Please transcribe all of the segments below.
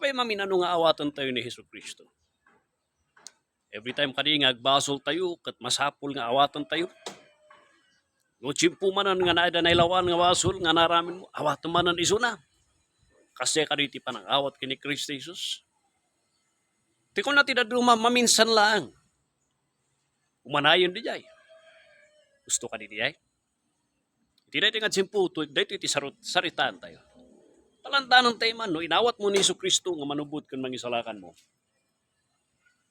Apay maminano nga awatan tayo ni Hesus Kristo. Every time kadi nga agbasol tayo, kat masapul nga awatan tayo. No chimpo manan nga naida nailawan nga basol nga naramin mo, awatan manan isuna. Kasi kaditi pa ng awat kini Kristo Jesus. Ti kung natin maminsan lang. Umanayon di jay. Gusto ka di jay? Tidak nga chimpo, dito iti saritaan tayo. Talantanan tayo man, no, inawat mo ni Hesus Kristo nga manubot kan mangisalakan mo.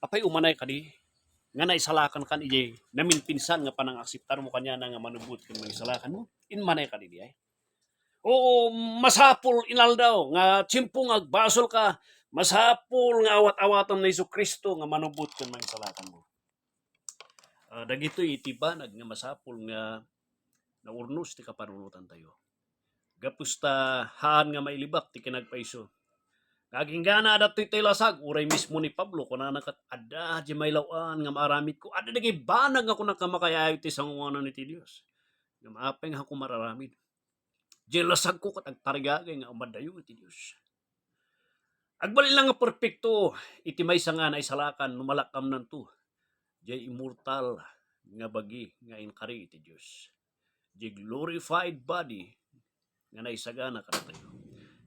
Apay umanay kadi, nga naisalakan kan ije namin pinsan nga panang akseptar mo kanya na nga manubot kan mangisalakan mo. Inmanay kadi di ay. Oo, masapul inaldaw nga chimpong agbasol ka, masapul nga awat-awatan ni Hesus Kristo nga manubot kan mangisalakan mo. Dagito itibanag nga masapul nga naurnos ti kapanunutan tayo. Gapusta haan nga mailibak ti kinagpaiso. Kaging gana adat to'y lasag, uray mismo ni Pablo, kung nakat ada di may lawan nga maaramid ko, ada nagay banag nga kung nakamakayayot ti sanguanan ni ti Diyos. Nga maapay nga ako mararamid. Di lasag ko kat agtarigagay nga umadayo ti Diyos. Agbalin lang nga perfecto, iti may nga na isalakan, numalakam nanto. Di immortal nga bagi nga inkari ti Diyos. Di glorified body nga naisagana ka tayo.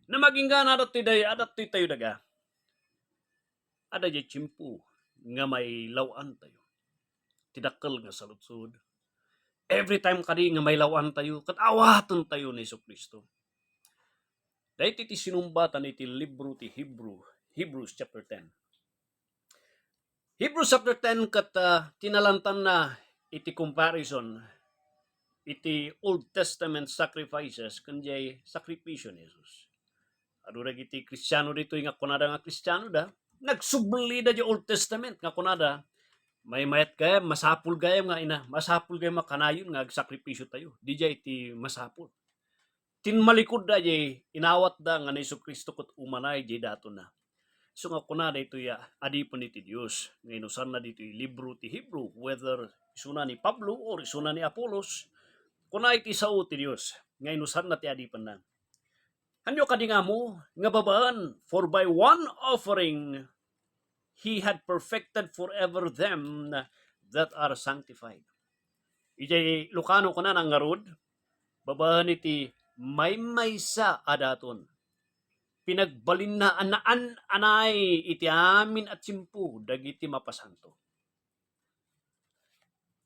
Na maging gana adat tayo daga. Ada di chimpu nga may lawan tayo. Tidakkel nga saludsod. Every time kadi nga may lawan tayo, katawatan tayo ni Hesus Kristo. Dahil iti sinumbatan iti libro ti Hebrews chapter 10. Hebrews chapter 10 kat tinalantan na iti comparison iti Old Testament sacrifices kanjay sakripisyo ni Jesus. Adura iti Kristiyano dito nga kunada nga Kristiyano da, nagsubli da di Old Testament nga kunada, may mayat kaya, masapul gaya nga ina, masapul gaya makanayon nga agsakripisyo tayo. Di jay iti masapul. Tinmalikod da jay, inawat da nga na Hesus Kristo kot umanay jay dato na. So nga kunada ito ya, adipon iti Diyos. Ngayon usan na dito libro ti Hebrew, whether isuna ni Pablo or isuna ni Apolos, kunay iti sao ti Diyos. Ngayon usan na ti adipon na. Hanyo kadinga mo, nga babaan, for by one offering, He had perfected forever them that are sanctified. Ijay Lucano ko na ng ngarod, babaan iti may maysa adaton. Pinagbalin na anaan anay iti amin at simpu, dagiti mapasanto.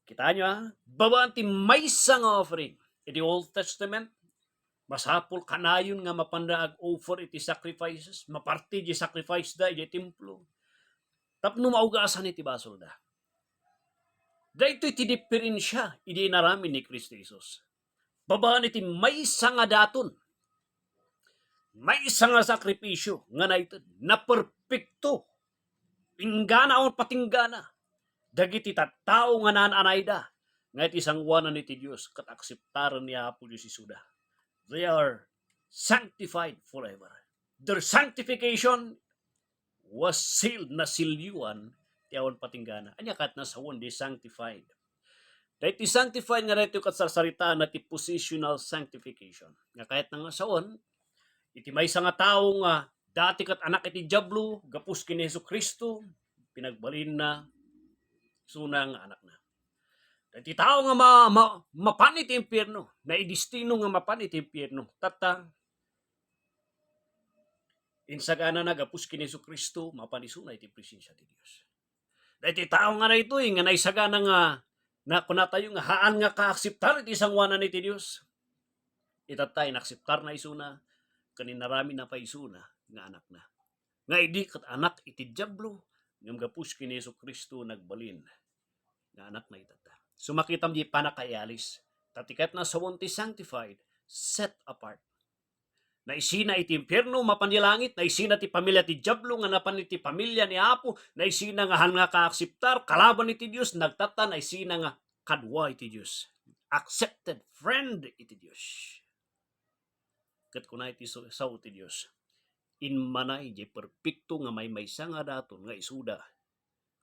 Kita nyo babaan ti maysa nga offering. Iti Old Testament, masapul kanayon nga mapandaag offer iti sacrifices, maparti di sacrifice da iti templo. Tapno maugasan iti basol da. Dahito iti diferensya, iti inaramin ni Kristo Jesus. Babaan iti may nga daton. May nga sakripisyo, nga na ito, na perfecto. Pinggana o patinggana. Dagiti tattao nga nananay da. Nga iti sangwanan iti Diyos, kat akseptaran niya po Diyos isuda. They are sanctified forever. Their sanctification was sealed na silyuan ti awan patinggana. Anya kat nasawon di sanctified. Dahil ti sanctified nga dito kat sarsaritaan na ti positional sanctification. Nga kahit nga nasawon, iti may nga tao nga dati kat anak iti Diablo, gapus kini Hesus Kristo, pinagbalin na sunang anak na. Dahil ti tao nga mapanit ti impyerno, na idistino nga mapanit ti impyerno, tata insagana na gapus kini Hesus Kristo, mapanisuna iti presensya ti Dios. Dahil ti tao nga na ito, nga naisagana nga na kunatayo nga haan nga kaakseptar iti sangwanan iti Dios. Itatay nakseptar na isuna, kaninarami na pa isuna nga anak na. Nga idi kat anak iti Diablo, ngam gapus kini Hesus Kristo nagbalin nga anak na itata. Sumakitam di panakayalis, tatikat na sawon ti sanctified, set apart. Na isina iti impyerno mapanilangit, na isina ti pamilya ti Diablo nga napan iti pamilya ni Apo, na isina nga han nga kaakseptar kalaban iti Dios, nagtata na isina nga kadwa iti Dios. Accepted friend iti Dios. Ket kunay iti sao ti Dios. In manay di perpekto nga may maysa nga daton nga isuda.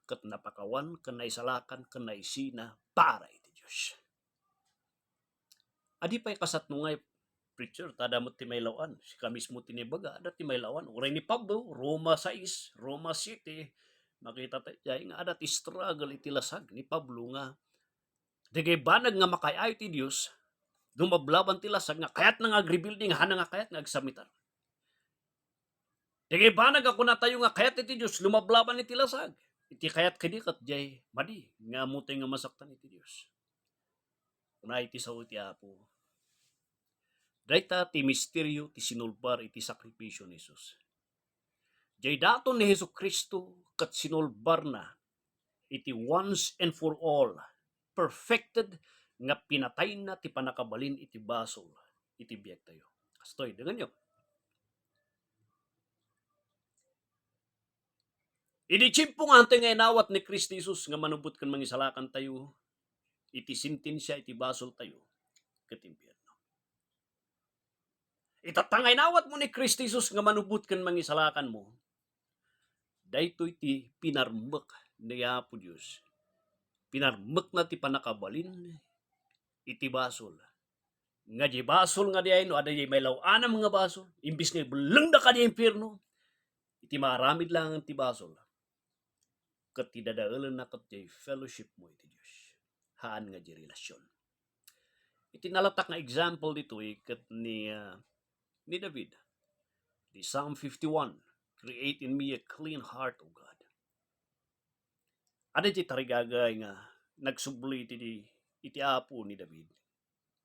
Ket napakawan ken naisalakan ken naisina para iti Dios. Adi pay kasatno nga preacher, tada mo ti may lawan. Si kamis mo tinibaga, ada ti may lawan. Uray ni Pablo, Roma 6, Roma City, makita tayo, nga ada ti struggle iti lasag ni Pablo nga. Digay banag nga makayay ti Diyos, dumablaban ti lasag nga, kayat na nga agrebuilding, hana nga kayat nga agsamitar. Digay banag ako na tayo nga, kayat iti Diyos, lumablaban iti lasag. Iti kayat kadikat jay, madi, nga mutay nga masaktan iti Diyos. Una iti sa uti apo. Dayta ti misteryo ti sinulbar iti sakripisyo ni Jesus. Jay daton ni Hesus Kristo kat sinulbar na iti once and for all perfected nga pinatay na ti panakabalin iti basol iti biag tayo. Kastoy, dengan nyo. Idi chimpo nga antay nga inawat ni Kristo Jesus nga manubot kan mangisalakan tayo iti sintensya iti basol tayo ket impyerno. Itatangay nawat mo ni Kristo Jesus nga manubot kan mangisalakan mo. Daytoy ti pinarmek ni Apo Dios. Pinarmek na ti panakabalin iti basol. Nga di basol nga diay no ada di may lawanam nga basol. Imbis nga beleng da ka di impyerno. Iti maramid lang ti basol. Ket ti dadaalan na ket di fellowship mo iti Dios. Haan nga di relasyon. Iti nalatak nga example dito ket ni David. Di Psalm 51. Create in me a clean heart, O God. Ada ti tarigagay nga nagsubli iti apo ni David.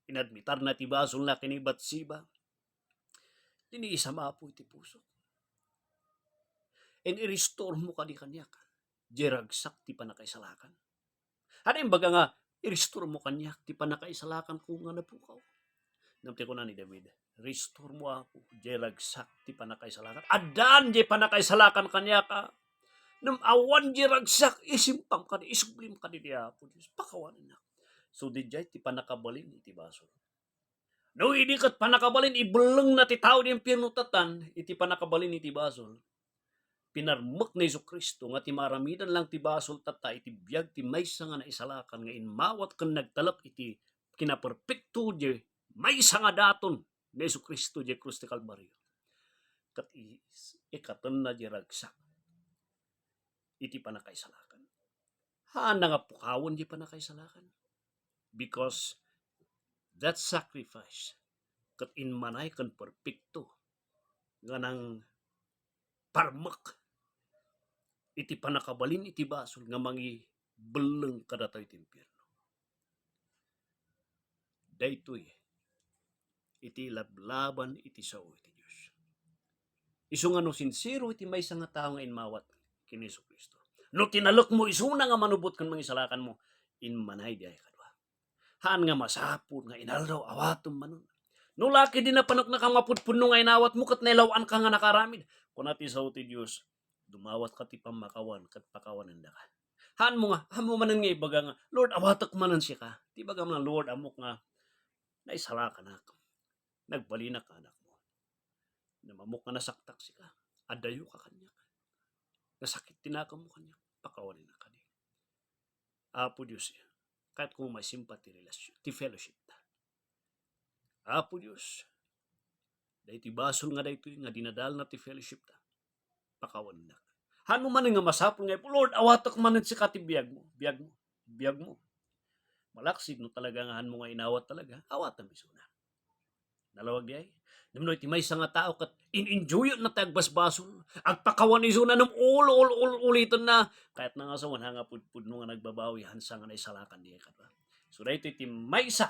Inadmitar na ti basol na kini Batsiba. Tiniisa maapo iti puso. And i-restore mo ka di kanyak. Jeragsak ti panakaisalakan. Ano yung baga nga, i-restore mo kanyak ti panakaisalakan kung nga napukaw. Namti ko na ni David. Restore mo ako, jeragsak ti panakaisalakan. Adan di panakaisalakan kanya ka. Nung awan jeragsak, isimpam ka di, isublim ka di Apo Diyos. Pakawanan na. So di jay ti panakabalin iti basol. No, hindi kat panakabalin, ibeleng na ti tao di pinutatan, iti panakabalin iti basol. Pinarmek na Isu Kristo nga ti maramidan lang ti basol tata, iti biyag ti maysa nga naisalakan, nga inmawat kan nagtalak iti kinaperpekto di maysa nga daton ni Isu Kristo di krus ti Kalbaryo. Kat ikatan na di ragsak iti panakaisalakan. Haan na nga pukawon di panakaisalakan. Because that sacrifice kat inmanay kan perpekto nga nang parmak iti panakabalin iti basol nga mangi beleng kadatoy iti impyerno. Daytoy iti lablaban iti sao iti Dios. Isu nga no sincero iti maysa nga tao nga inmawat kini Hesus Kristo. No tinalok mo isuna nga manubot kan mangisalakan mo, inmanay di ay kadwa. Haan nga masapul nga inaldaw awatom manon. No laki din na panok na kang maputpuno nga inawat mo kat nailawan ka nga nakaramid. Kung nati sao ti Dios, dumawat ka ti pamakawan kat pakawanan da ka. Haan mo manan nga ibaga nga, Lord, awatak manan siya ka. Di baga nga, Lord, amok nga, naisalakan ako. Nagbalinak ka anak mo. Namamok nga nasaktak siya ka. Adayo ka kanya. Nasakit tinaka mo kanya. Pakawanin na ka di. Apo Diyos, kahit kung may sympathy relasyon, ti fellowship ta. Apo Diyos, dahil ti basol nga dahito nga dinadal na ti fellowship ta. Pakawanin na ka. Hano man nga masapol nga, Lord, awatak manan si kati biyag mo. Biyag mo. Malaksid no talaga nga han mo nga inawat talaga. Awatan miso na. Nalawag di ay. Naman iti may nga tao kat in-enjoy na tagbasbasol. Agpakawan iso na nung ulitin na. Kahit na nga sa nga pudpud no nga nagbabawi hansa nga naisalakan di ay katwa. So dahito iti maysa.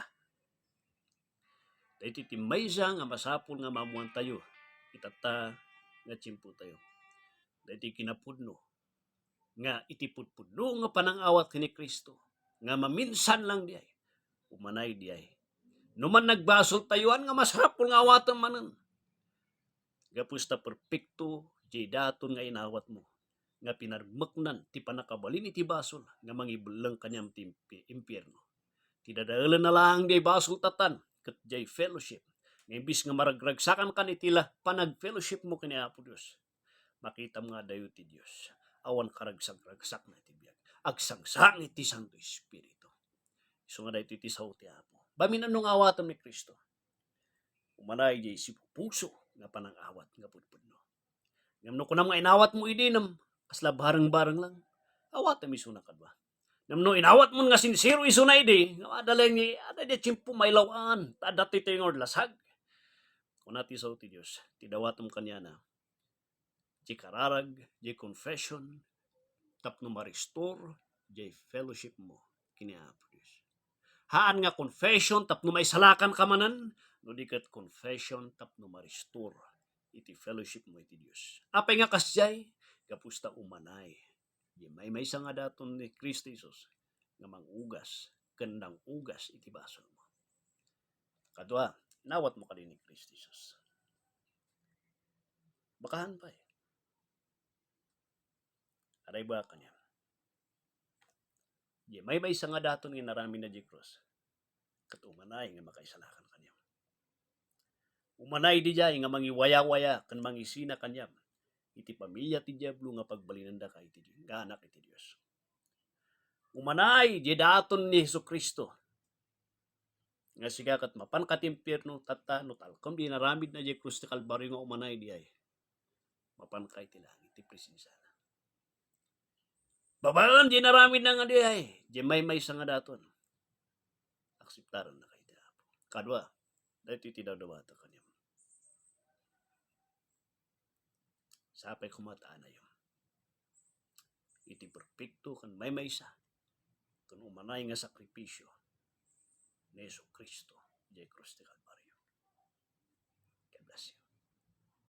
Dahito iti maysa nga masapol nga mamuan tayo. Itata nga tsimpo tayo. Dahito kinapudno. Nga iti pudpudno nga panangawat kini Kristo. Nga maminsan lang di ay. Umanay di ay. Numan nagbasol tayuan nga masapol nga awatan manan. Gapos ta perpekto, di daton nga inawat mo. Nga pinarmeknan, ti panakabalin iti basol, nga mangibelang kanyang impyerno. Ti dadaalan na lang di basol tatan, kat di fellowship. Nga imbis nga maragragsakan kan itila, panag-fellowship mo kini Apo Diyos. Makita mo nga dayo ti Diyos. Awan karagsak-ragsak na iti biyag. Agsangsang iti Santo Espiritu. So nga dayo iti sao ti Apo. Bamin anong awatan ni Kristo. Umanay di si puso nga panang-awat nga pudpudno. Ngamno ko na mga inawat mo idinam, kasla bareng-bareng lang. Awat mi suna kadwa. Namno inawat mo nga sincere iso na idi, nga adalay ni ada di tiyempo may lawan, tadati tingor lasag. Kung nati sa ti Diyos, tidawatom kanya na, di kararag, di confession, tapno ma-restore, di fellowship mo, kiniapo Diyos. Haan nga confession, tapno may salakan ka manan, no di kat confession, tapno ma-restore, iti fellowship mo iti Diyos. Apay nga kasyay, kapusta umanay, di may nga daton ni Kristo Jesus, nga mangugas, kandang ugas iti basol mo. Kadwa, nawat mo ka din ni Kristo Jesus. Bakahan pa Aray ba kanya? Di may nga daton nga narami na di cross. Katumanay nga makaisalakan kanya. Umanay di jay nga mangiwaya-waya kan mangisina kanya. Iti pamilya ti Diablo nga pagbalinanda ka iti Diyos. Nga anak iti Diyos. Umanay di daton ni Jesucristo. Nga siga kat mapan katimpirno tata no talkom di naramid na di cross ti Kalbaryo nga umanay di ay. Mapan ka iti langit ti presensya na. Babaan di naramid na nga di ay. Di may nga daton. Akseptaran na kayo ti Apo. Kadwa, dahil iti dadawata kanya. Sapay kumataan na yun. Iti perfecto kan may sa. Kan umanay nga sakripisyo ni Jesu Cristo. Di krus ti Kalbaryo. God bless you.